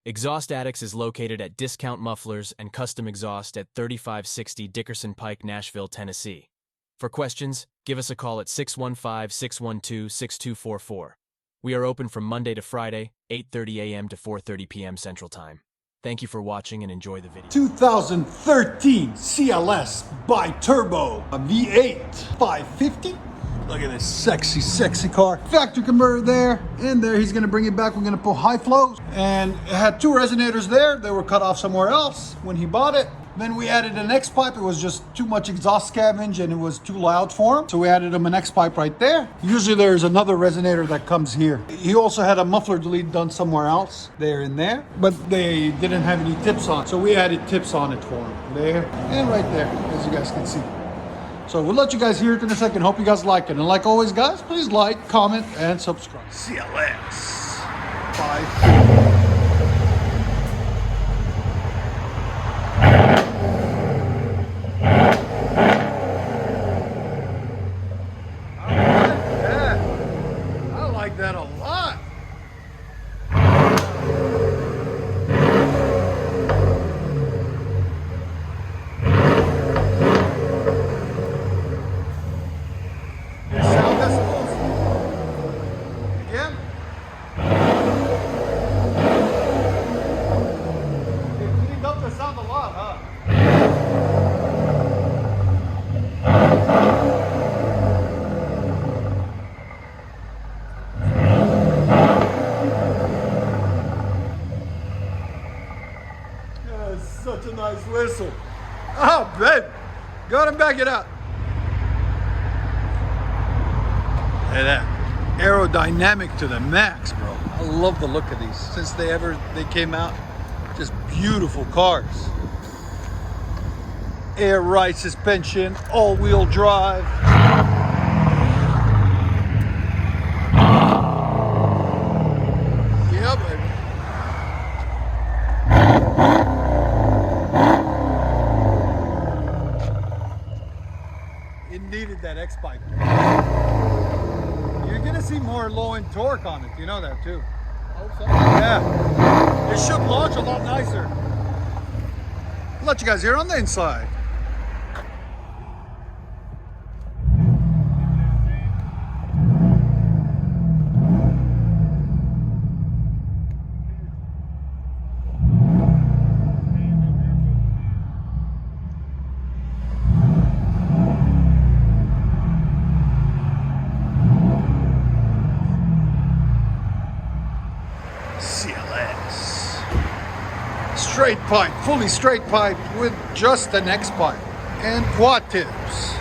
Exhaust Addicts is located at Discount Mufflers and Custom Exhaust at 3560 Dickerson Pike, Nashville, Tennessee. For questions, give us a call at 615-612-6244. We are open from Monday to Friday, 8:30 a.m. to 4:30 p.m. Central Time. Thank you for watching and enjoy the video. 2013 CLS bi-turbo, a V8 550. Look at this sexy, sexy car. Factory converter there, and there. He's gonna bring it back. We're gonna put high flows. And it had two resonators there. They were cut off somewhere else when he bought it. Then we added an X pipe. It was just too much exhaust scavenge and it was too loud for him. So we added him an X pipe right there. Usually there's another resonator that comes here. He also had a muffler delete done somewhere else, there and there, but they didn't have any tips on. So we added tips on it for him, there and right there, as you guys can see. So we'll let you guys hear it in a second. Hope you guys like it. And like always, guys, please like, comment, and subscribe. CLS 550. That a lot. Your sound decibels again. It cleaned up the sound a lot, huh? Such a nice whistle. Oh, babe. Go ahead and back it up. Look at that. Aerodynamic to the max, bro. I love the look of these. Since they came out, just beautiful cars. Air ride suspension, all-wheel drive. Yeah, baby. It needed that X pipe. You're gonna see more low-end torque on it. You know that too. Oh, so. Yeah. It should launch a lot nicer. I'll let you guys hear on the inside. CLS. Straight pipe, fully straight pipe with just an X pipe and quad tips.